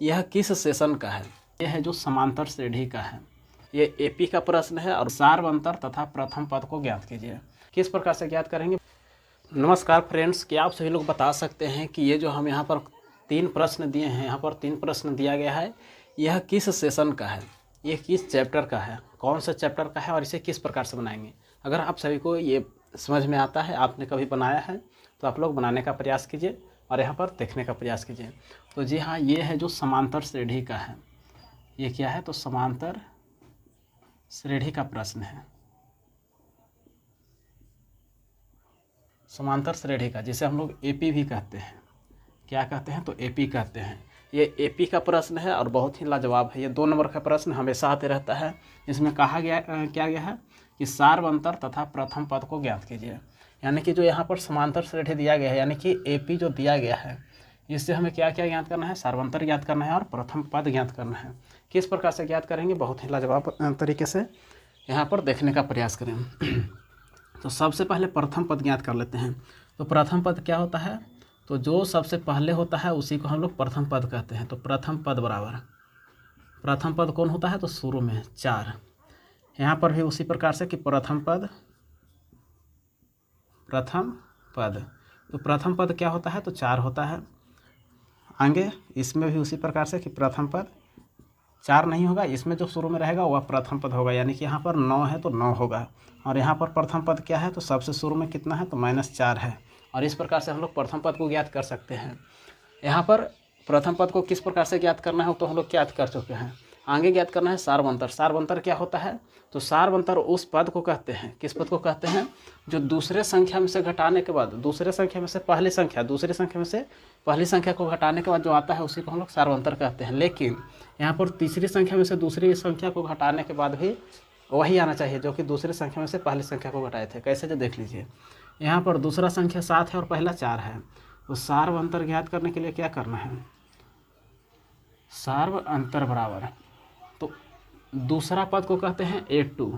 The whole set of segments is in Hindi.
यह किस सेशन का है? यह है जो समांतर श्रेणी का है। ये एपी का प्रश्न है और सार्वंतर तथा प्रथम पद को ज्ञात कीजिए। किस प्रकार से ज्ञात करेंगे? नमस्कार फ्रेंड्स, क्या आप सभी लोग बता सकते हैं कि ये जो हम यहाँ पर 3 प्रश्न दिए हैं, यहाँ पर 3 प्रश्न दिया गया है, यह किस सेशन का है? ये किस चैप्टर का है? कौन सा चैप्टर का है और इसे किस प्रकार से बनाएंगे? अगर आप सभी को ये समझ में आता है, आपने कभी बनाया है, तो आप लोग बनाने का प्रयास कीजिए और यहाँ पर देखने का प्रयास कीजिए। तो जी हाँ, ये है जो समांतर श्रेणी का है। ये क्या है? तो समांतर श्रेणी का प्रश्न है। समांतर श्रेणी का, जिसे हम लोग एपी भी कहते हैं। क्या कहते हैं? तो एपी कहते हैं। ये एपी का प्रश्न है और बहुत ही लाजवाब है। ये 2 नंबर का प्रश्न हमेशा आते रहता है। इसमें कहा गया क्या गया है कि सार्वंतर तथा प्रथम पद को ज्ञात कीजिए। यानी कि जो यहाँ पर समांतर श्रेणी दिया गया है, यानी कि एपी जो दिया गया है, इससे हमें क्या क्या ज्ञात करना है? सार्वंतर ज्ञात करना है और प्रथम पद ज्ञात करना है। किस प्रकार से ज्ञात करेंगे? बहुत ही लाजवाब तरीके से यहाँ पर देखने का प्रयास करें। तो सबसे पहले प्रथम पद ज्ञात कर लेते हैं। तो प्रथम पद क्या होता है? तो जो सबसे पहले होता है उसी को हम लोग प्रथम पद कहते हैं। तो प्रथम पद बराबर, प्रथम पद कौन होता है? तो शुरू में 4। यहाँ पर भी उसी प्रकार से कि प्रथम पद, प्रथम पद। तो प्रथम पद क्या होता है? तो 4 होता है। आगे इसमें भी उसी प्रकार से कि प्रथम पद 4 नहीं होगा, इसमें जो शुरू में रहेगा वह प्रथम पद होगा। यानी कि यहाँ पर 9 है तो 9 होगा। और यहाँ पर प्रथम पद क्या है? तो सबसे शुरू में कितना है? तो -4 है। और इस प्रकार से हम लोग प्रथम पद को ज्ञात कर सकते हैं। यहाँ पर प्रथम पद को किस प्रकार से ज्ञात करना है तो हम लोग ज्ञात कर चुके हैं। आगे ज्ञात करना है सार्वंतर। सार्वंतर क्या होता है? तो सार्वंतर उस पद को कहते हैं, किस पद को कहते हैं? जो दूसरे संख्या में से घटाने के बाद, दूसरे संख्या में से पहली संख्या, दूसरी संख्या में से पहली संख्या को घटाने के बाद जो आता है उसी को हम लोग सार्वंतर कहते हैं। लेकिन यहाँ पर तीसरी संख्या में से दूसरी संख्या को घटाने के बाद भी वही आना चाहिए जो कि दूसरी संख्या में से पहली संख्या को घटाए थे। कैसे? जो देख लीजिए, यहाँ पर दूसरा संख्या 7 है और पहला 4 है। तो सार्वंतर ज्ञात करने के लिए क्या करना है? सार्वंतर बराबर, तो दूसरा पद को कहते हैं A2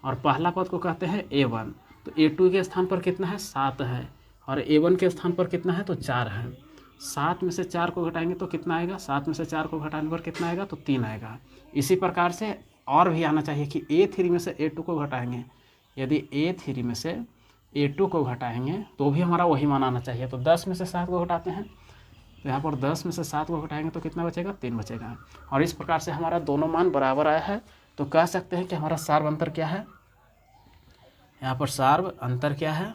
और पहला पद को कहते हैं A1। तो A2 के स्थान पर कितना है? 7 है और A1 के स्थान पर कितना है? तो 4 है। 7 में से 4 को घटाएंगे तो कितना आएगा? 7 में से 4 को घटाने पर कितना आएगा? तो 3 आएगा। इसी प्रकार से और भी आना चाहिए कि A3 में से A2 को घटाएंगे। यदि A3 में से A2 को घटाएंगे तो भी हमारा वही मान आना चाहिए। तो 10 में से 7 को घटाते हैं, तो यहाँ पर 10 में से 7 को घटाएंगे तो कितना बचेगा? 3 बचेगा। और इस प्रकार से हमारा दोनों मान बराबर आया है। तो कह सकते हैं कि हमारा सार्वंतर क्या है? यहाँ पर सार्वंतर क्या है?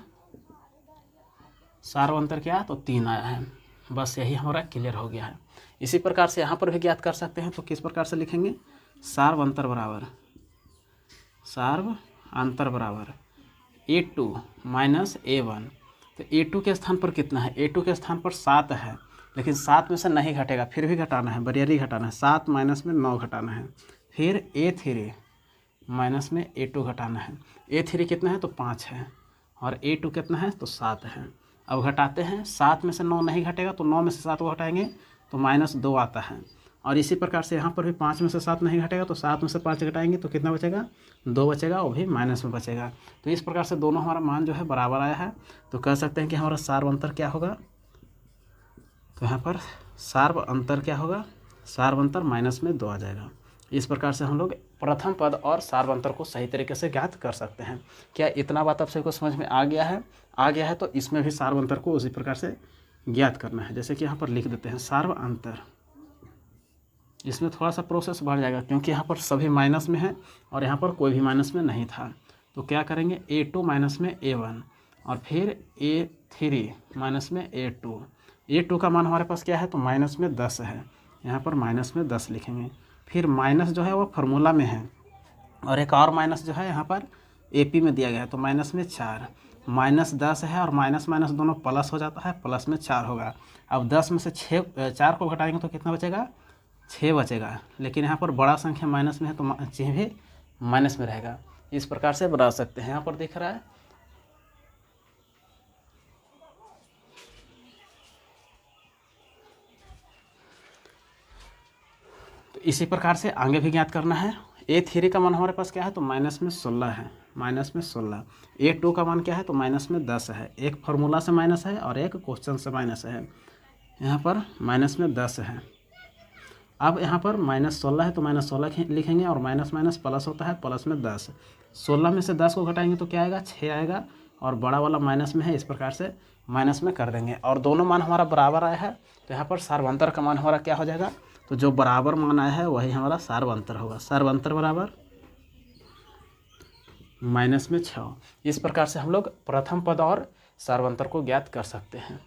सार्वंतर क्या है? तो 3 आया है। बस यही हमारा क्लियर हो गया है। इसी प्रकार से यहाँ पर भी ज्ञात कर सकते हैं। तो किस प्रकार से लिखेंगे? सार्वंतर बराबर, सार्वंतर बराबर A2 माइनस A1। तो A2 के स्थान पर कितना है? A2 के स्थान पर 7 है, लेकिन 7 में से नहीं घटेगा, फिर भी घटाना है, बरियरी घटाना है। 7 माइनस में 9 घटाना है। फिर A3 माइनस में A2 घटाना है। A3 कितना है? तो 5 है और A2 कितना है? तो 7 है। अब घटाते हैं, 7 में से 9 नहीं घटेगा तो 9 में से 7 को घटाएंगे तो -2 आता है। और इसी प्रकार से यहाँ पर भी 5 में से 7 नहीं घटेगा तो 7 में से 5 घटाएंगे तो कितना बचेगा? 2 बचेगा, वो भी माइनस में बचेगा। तो इस प्रकार से दोनों हमारा मान जो है बराबर आया है। तो कह सकते हैं कि हमारा सार्वंतर क्या होगा? तो यहाँ पर सार्वंतर क्या होगा? सार्वंतर -2 आ जाएगा। इस प्रकार से हम लोग प्रथम पद और सार्वंतर को सही तरीके से ज्ञात कर सकते हैं। क्या इतना बात आप सभी को समझ में आ गया है? आ गया है तो इसमें भी सार्वंतर को उसी प्रकार से ज्ञात करना है। जैसे कि यहाँ पर लिख देते हैं सार्वंतर। इसमें थोड़ा सा प्रोसेस बढ़ जाएगा क्योंकि यहाँ पर सभी माइनस में है और यहाँ पर कोई भी माइनस में नहीं था। तो क्या करेंगे? A2 माइनस में A1 और फिर A3 माइनस में A2। A2 का मान हमारे पास क्या है? तो -10 है। यहाँ पर -10 लिखेंगे। फिर माइनस जो है वो फार्मूला में है और एक और माइनस जो है यहाँ पर AP में दिया गया है। तो -4, -10 है और माइनस माइनस दोनों प्लस हो जाता है, प्लस में 4 होगा। अब 10 में से 4 को घटाएंगे तो कितना बचेगा? 6 बचेगा। लेकिन यहाँ पर बड़ा संख्या माइनस में है तो चिन्ह भी माइनस में रहेगा। इस प्रकार से बना सकते हैं। यहाँ पर दिख रहा है, तो इसी प्रकार से आगे भी ज्ञात करना है। A3 का मान हमारे पास क्या है? तो -16 है, -16। A2 का मान क्या है? तो -10 है। एक फार्मूला से माइनस है और एक क्वेश्चन से माइनस है। यहाँ पर -10 है। अब यहाँ पर -16 है तो -16 लिखेंगे और माइनस माइनस प्लस होता है, प्लस में 10। 16 में से 10 को घटाएंगे तो क्या आएगा, 6 आएगा और बड़ा वाला माइनस में है, इस प्रकार से माइनस में कर देंगे। और दोनों मान हमारा बराबर आया है तो यहाँ पर सार्वंतर का मान हमारा क्या हो जाएगा, तो जो बराबर मान आया है वही हमारा सार्वंतर होगा। सार्वंतर बराबर माइनस में 6। इस प्रकार से हम लोग प्रथम पद और सार्वंतर को ज्ञात कर सकते हैं।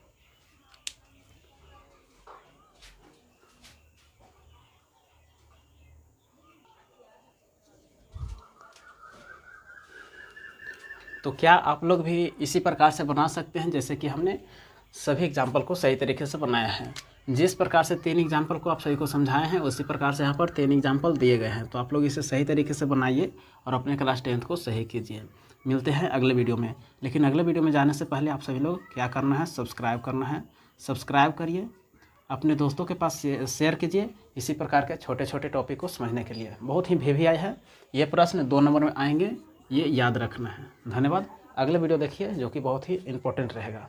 तो क्या आप लोग भी इसी प्रकार से बना सकते हैं जैसे कि हमने सभी एग्जाम्पल को सही तरीके से बनाया है। जिस प्रकार से 3 एग्जाम्पल को आप सभी को समझाए हैं उसी प्रकार से यहाँ पर 3 एग्जाम्पल दिए गए हैं। तो आप लोग इसे सही तरीके से बनाइए और अपने क्लास 10th को सही कीजिए। मिलते हैं अगले वीडियो में। लेकिन अगले वीडियो में जाने से पहले आप सभी लोग क्या करना है, सब्सक्राइब करना है। सब्सक्राइब करिए, अपने दोस्तों के पास शेयर कीजिए इसी प्रकार के छोटे छोटे टॉपिक को समझने के लिए। बहुत ही VVI है, ये प्रश्न 2 नंबर में आएंगे, ये याद रखना है। धन्यवाद। अगले वीडियो देखिए जो कि बहुत ही इम्पोर्टेंट रहेगा।